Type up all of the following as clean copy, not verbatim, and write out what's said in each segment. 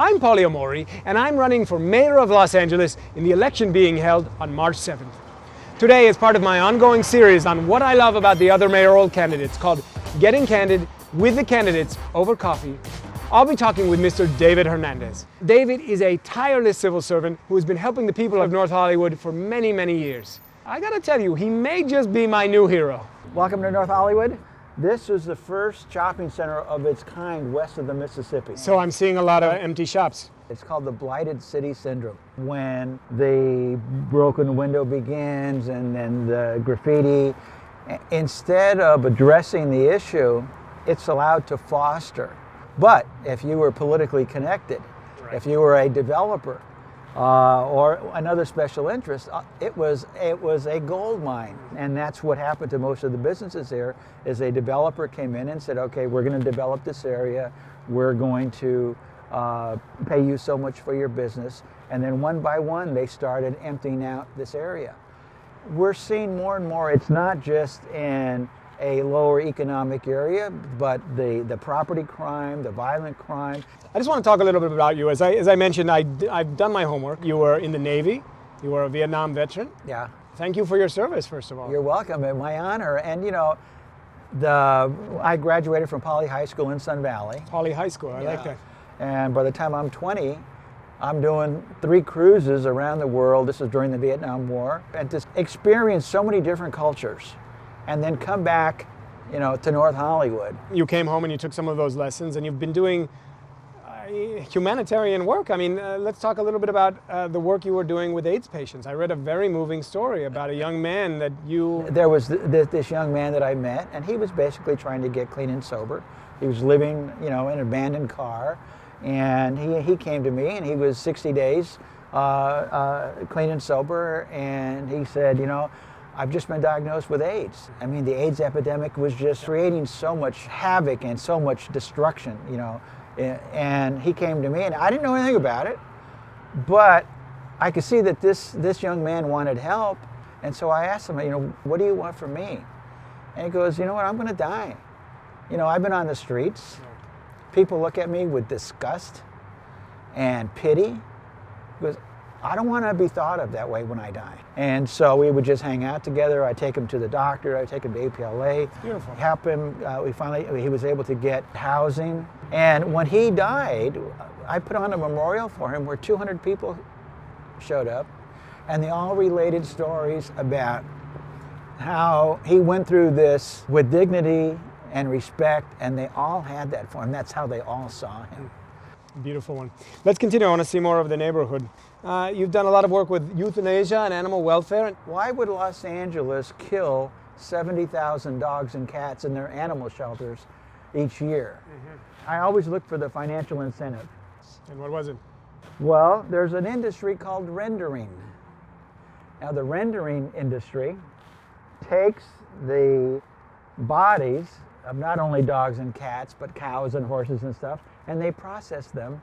I'm Paul-E-Amori, and I'm running for mayor of Los Angeles in the election being held on March 7th. Today is part of my ongoing series on what I love about the other mayoral candidates called Getting Candid with the Candidates over Coffee. I'll be talking with Mr. David Hernandez. David is a tireless civil servant who has been helping the people of North Hollywood for many, many years. I gotta tell you, he may just be my new hero. Welcome to North Hollywood. This is the first shopping center of its kind west of the Mississippi. So I'm seeing a lot of empty shops. It's called the Blighted City Syndrome. When the broken window begins and then the graffiti, instead of addressing the issue, it's allowed to foster. But if you were politically connected, if you were a developer or another special interest, it was a gold mine. And that's what happened to most of the businesses here, is a developer came in and said, okay, we're going to develop this area, we're going to pay you so much for your business. And then one by one, they started emptying out this area. We're seeing more and more, it's not just in a lower economic area, but the property crime, the violent crime. I just want to talk a little bit about you. As I mentioned, I've done my homework. You were in the Navy. You were a Vietnam veteran. Yeah. Thank you for your service, first of all. You're welcome, and my honor. And you know, I graduated from Paul-E High School in Sun Valley. Paul-E High School, I like that. And by the time I'm 20, I'm doing 3 cruises around the world. This is during the Vietnam War. And to experience so many different cultures and then come back, you know, to North Hollywood. You came home and you took some of those lessons, and you've been doing humanitarian work. I mean, let's talk a little bit about the work you were doing with AIDS patients. I read a very moving story about a young man that you... There was this young man that I met, and he was basically trying to get clean and sober. He was living, you know, in an abandoned car, and he came to me, and he was 60 days clean and sober, and he said, you know, I've just been diagnosed with AIDS. I mean, the AIDS epidemic was just creating so much havoc and so much destruction, you know. And he came to me, and I didn't know anything about it, but I could see that this young man wanted help. And so I asked him, you know, what do you want from me? And he goes, you know what, I'm going to die. You know, I've been on the streets. People look at me with disgust and pity. He goes, I don't want to be thought of that way when I die. And so we would just hang out together. I'd take him to the doctor. I'd take him to APLA. Beautiful. Help him. He was able to get housing. And when he died, I put on a memorial for him where 200 people showed up. And they all related stories about how he went through this with dignity and respect. And they all had that for him. That's how they all saw him. Beautiful one. Let's continue. I want to see more of the neighborhood. You've done a lot of work with euthanasia and animal welfare. Why would Los Angeles kill 70,000 dogs and cats in their animal shelters each year? I always look for the financial incentive. And what was it? Well, there's an industry called rendering. Now, the rendering industry takes the bodies of not only dogs and cats, but cows and horses and stuff, and they process them,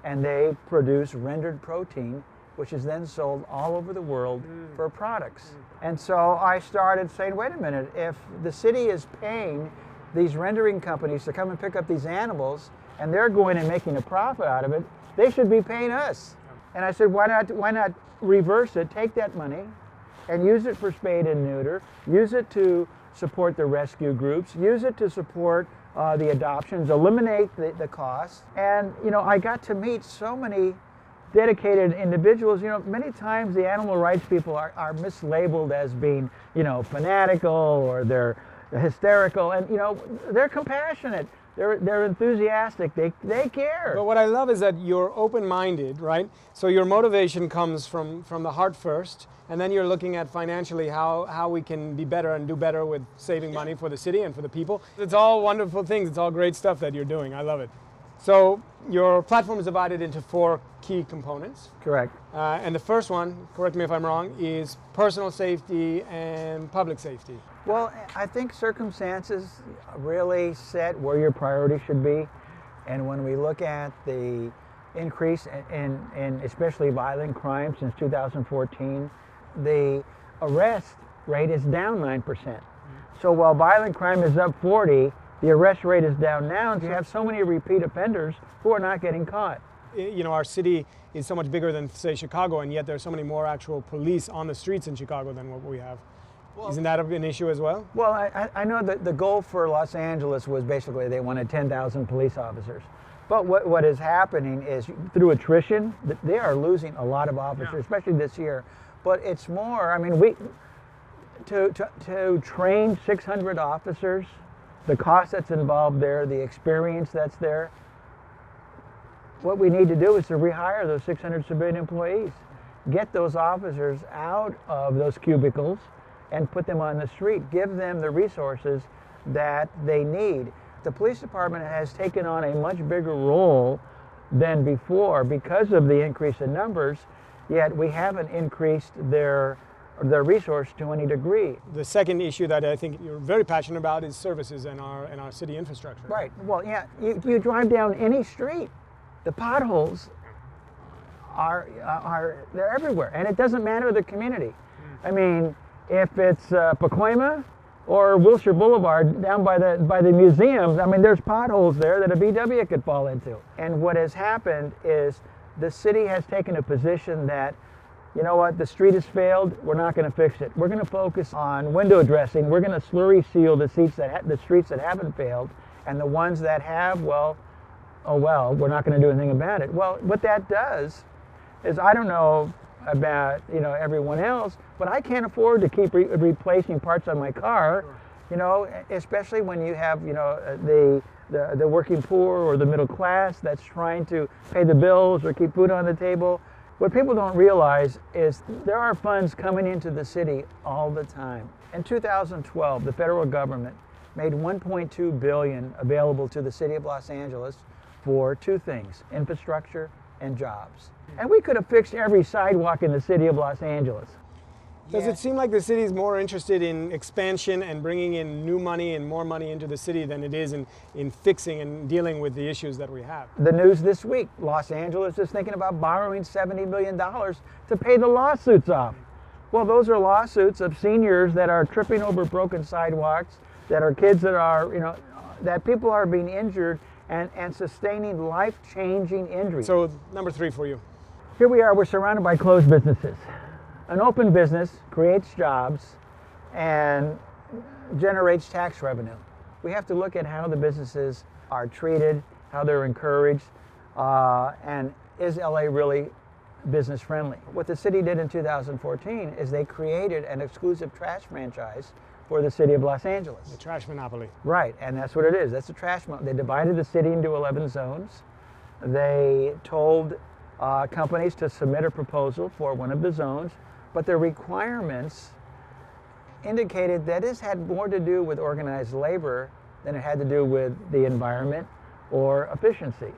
and they produce rendered protein, which is then sold all over the world for products. And so I started saying, wait a minute, if the city is paying these rendering companies to come and pick up these animals, and they're going and making a profit out of it, they should be paying us. And I said, why not reverse it, take that money, and use it for spade and neuter, use it to support the rescue groups, use it to support the adoptions, eliminate the costs. And, you know, I got to meet so many dedicated individuals. You know, many times the animal rights people are mislabeled as being, you know, fanatical or they're hysterical, and, you know, they're compassionate. They're enthusiastic. They care. But what I love is that you're open-minded, right? So your motivation comes from the heart first, and then you're looking at financially how we can be better and do better with saving money for the city and for the people. It's all wonderful things. It's all great stuff that you're doing. I love it. So your platform is divided into 4 key components. Correct. And the first one, correct me if I'm wrong, is personal safety and public safety. Well, I think circumstances really set where your priority should be. And when we look at the increase in especially violent crime since 2014, the arrest rate is down 9%. So while violent crime is up 40, the arrest rate is down now, and you have so many repeat offenders who are not getting caught. you know, our city is so much bigger than, say, Chicago, and yet there's so many more actual police on the streets in Chicago than what we have. Well, isn't that an issue as well? Well, I know that the goal for Los Angeles was basically they wanted 10,000 police officers. But what is happening is through attrition, they are losing a lot of officers, especially this year. But it's more, I mean, to train 600 officers, the cost that's involved there, the experience that's there, what we need to do is to rehire those 600 civilian employees. Get those officers out of those cubicles and put them on the street. Give them the resources that they need. The police department has taken on a much bigger role than before because of the increase in numbers, yet we haven't increased their resource to any degree. The second issue that I think you're very passionate about is services and our city infrastructure. Right. Well, yeah, you drive down any street, the potholes are they're everywhere, and it doesn't matter the community. I mean, if it's Pacoima or Wilshire Boulevard down by the museums, I mean, there's potholes there that a VW could fall into. And what has happened is the city has taken a position that, you know what, the street has failed, we're not going to fix it. We're going to focus on window dressing. We're going to slurry seal the streets that haven't failed, and the ones that have, well, oh well, we're not going to do anything about it. Well, what that does is, I don't know about, you know, everyone else, but I can't afford to keep replacing parts on my car, you know, especially when you have, you know, the working poor or the middle class that's trying to pay the bills or keep food on the table. What people don't realize is there are funds coming into the city all the time. In 2012, the federal government made $1.2 billion available to the city of Los Angeles for two things: infrastructure and jobs. And we could have fixed every sidewalk in the city of Los Angeles. Does it seem like the city is more interested in expansion and bringing in new money and more money into the city than it is in fixing and dealing with the issues that we have? The news this week, Los Angeles is thinking about borrowing $70 million to pay the lawsuits off. Well, those are lawsuits of seniors that are tripping over broken sidewalks, that are kids that are, you know, that people are being injured and sustaining life-changing injuries. So, number 3 for you. Here we are, we're surrounded by closed businesses. An open business creates jobs and generates tax revenue. We have to look at how the businesses are treated, how they're encouraged, and is LA really business friendly? What the city did in 2014 is they created an exclusive trash franchise for the city of Los Angeles. The trash monopoly. Right, and that's what it is. That's the trash monopoly. They divided the city into 11 zones. They told companies to submit a proposal for one of the zones, but their requirements indicated that this had more to do with organized labor than it had to do with the environment or efficiency.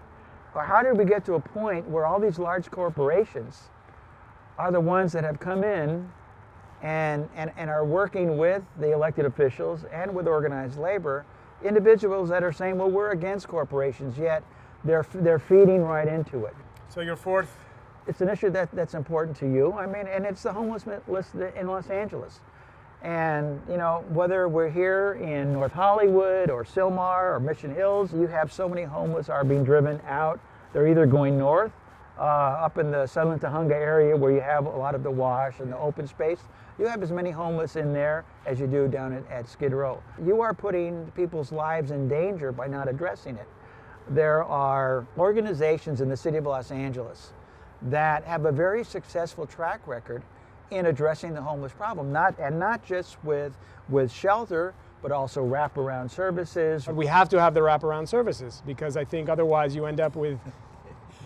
Or how did we get to a point where all these large corporations are the ones that have come in and are working with the elected officials and with organized labor, individuals that are saying, well, we're against corporations, yet they're feeding right into it. So your fourth? It's an issue that's important to you. I mean, and it's the homelessness in Los Angeles. And, you know, whether we're here in North Hollywood or Sylmar or Mission Hills, you have so many homeless are being driven out. They're either going north, up in the Southern Tahunga area where you have a lot of the wash and the open space. You have as many homeless in there as you do down at Skid Row. You are putting people's lives in danger by not addressing it. There are organizations in the city of Los Angeles that have a very successful track record in addressing the homeless problem, not just with shelter, but also wraparound services. But we have to have the wraparound services, because I think otherwise you end up with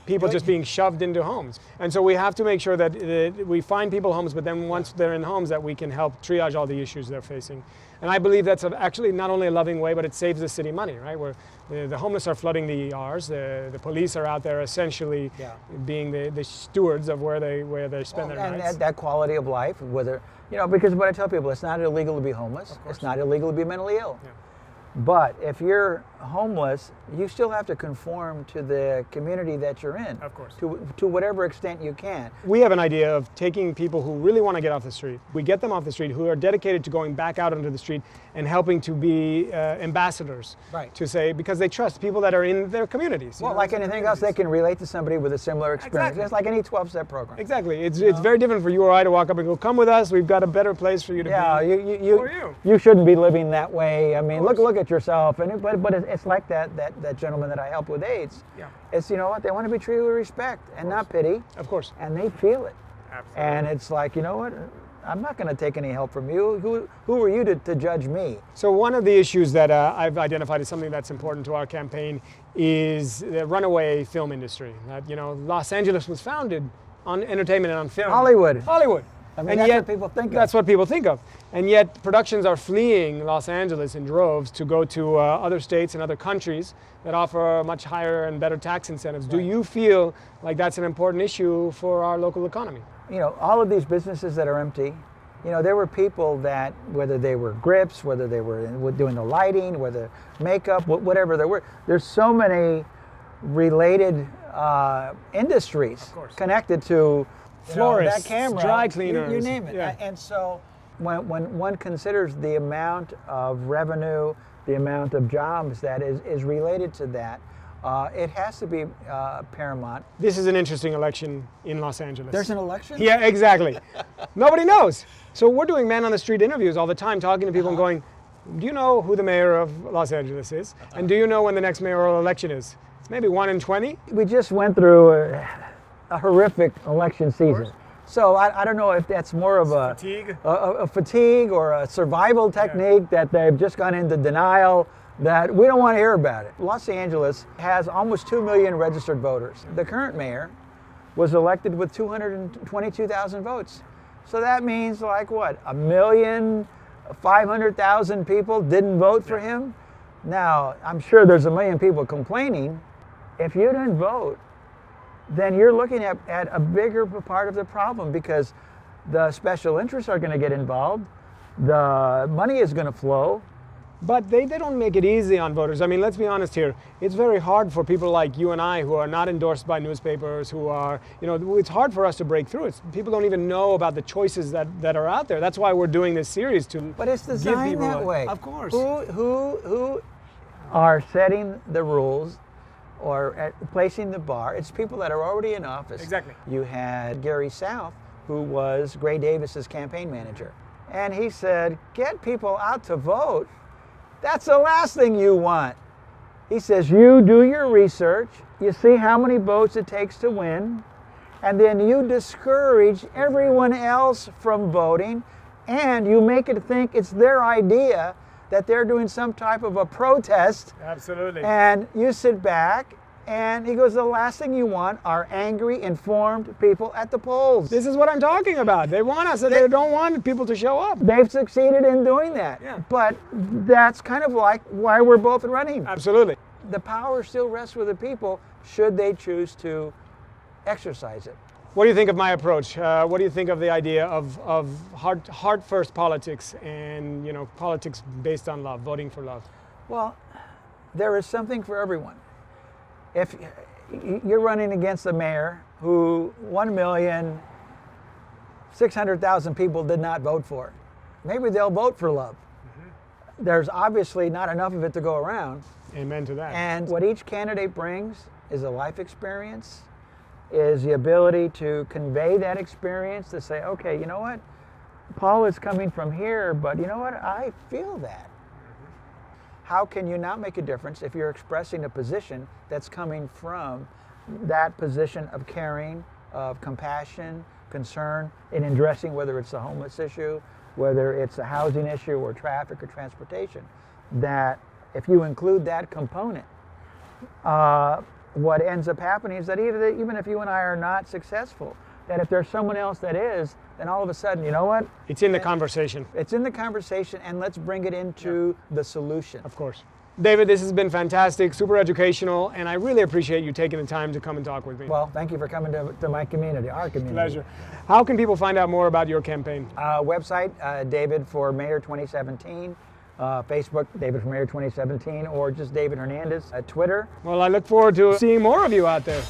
people just being shoved into homes. And so we have to make sure that we find people homes, but then once they're in homes that we can help triage all the issues they're facing. And I believe that's actually not only a loving way, but it saves the city money, right? Where the homeless are flooding the ERs, the police are out there essentially being the stewards of where they spend their nights. And that quality of life, whether, you know, because what I tell people, it's not illegal to be homeless, it's not illegal to be mentally ill. Yeah. But if you're homeless, you still have to conform to the community that you're in. Of course. To whatever extent you can. We have an idea of taking people who really want to get off the street. We get them off the street, who are dedicated to going back out onto the street and helping to be ambassadors. Right. To say, because they trust people that are in their communities. Well, like anything else, they can relate to somebody with a similar experience. Exactly. It's like any 12-step program. Exactly. It's very different for you or I to walk up and go, come with us, we've got a better place for you to be. You shouldn't be living that way. I mean, look at yourself. But it's like that gentleman that I helped with AIDS. Yeah. It's, you know what, they want to be treated with respect and not pity. Of course. And they feel it. Absolutely. And it's like, you know what, I'm not going to take any help from you. Who are you to judge me? So one of the issues that I've identified as something that's important to our campaign is the runaway film industry. That, you know, Los Angeles was founded on entertainment and on film. Hollywood. I mean, And that's what people think of. That's what people think of. And yet productions are fleeing Los Angeles in droves to go to other states and other countries that offer much higher and better tax incentives. Do you feel like that's an important issue for our local economy? You know, all of these businesses that are empty, you know, there were people that, whether they were grips, whether they were doing the lighting, whether makeup, whatever there were, there's so many related industries connected to florists, that camera, dry cleaners, you name it. Yeah. And so when one considers the amount of revenue, the amount of jobs that is related to that, it has to be paramount. This is an interesting election in Los Angeles. There's an election? Yeah, exactly. Nobody knows. So we're doing man on the street interviews all the time, talking to people and going, do you know who the mayor of Los Angeles is? And do you know when the next mayoral election is? It's maybe 1 in 20. We just went through a horrific election season. So I don't know if that's more of a fatigue or a survival technique that they've just gone into denial, that we don't want to hear about it. Los Angeles has almost 2 million registered voters. The current mayor was elected with 222,000 votes. So that means like what, 1,500,000 people didn't vote for him? Now, I'm sure there's 1 million people complaining. If you didn't vote, then you're looking at a bigger part of the problem, because the special interests are going to get involved, the money is going to flow. But they don't make it easy on voters. I mean, let's be honest here. It's very hard for people like you and I who are not endorsed by newspapers, who are, you know, it's hard for us to break through. People don't even know about the choices that are out there. That's why we're doing this series, to But it's designed that way. Of course. Who are setting the rules or placing the bar? It's people that are already in office. Exactly. You had Gary South, who was Gray Davis's campaign manager. And he said, get people out to vote. That's the last thing you want. He says, you do your research, you see how many votes it takes to win, and then you discourage everyone else from voting, and you make it think it's their idea, that they're doing some type of a protest. Absolutely. And you sit back, and he goes, the last thing you want are angry, informed people at the polls. This is what I'm talking about. They want us, and they don't want people to show up. They've succeeded in doing that. Yeah. But that's kind of like why we're both running. Absolutely. The power still rests with the people, should they choose to exercise it. What do you think of my approach? What do you think of the idea of heart-first politics and, you know, politics based on love, voting for love? Well, there is something for everyone. If you're running against a mayor who 1,600,000 people did not vote for, maybe they'll vote for love. Mm-hmm. There's obviously not enough of it to go around. Amen to that. And what each candidate brings is a life experience, is the ability to convey that experience, to say, okay, you know what, Paul is coming from here, but you know what, I feel that. How can you not make a difference if you're expressing a position that's coming from that position of caring, of compassion, concern in addressing whether it's a homeless issue, whether it's a housing issue or traffic or transportation? That if you include that component, what ends up happening is that even if you and I are not successful, that if there's someone else that is, then all of a sudden, you know what? It's in the conversation. It's in the conversation, and let's bring it into the solution. Of course. David, this has been fantastic, super educational, and I really appreciate you taking the time to come and talk with me. Well, thank you for coming to my community, our community. Pleasure. How can people find out more about your campaign? Website, David for Mayor 2017. Facebook, David from Mayor 2017, or just David Hernandez at Twitter. Well, I look forward to seeing more of you out there.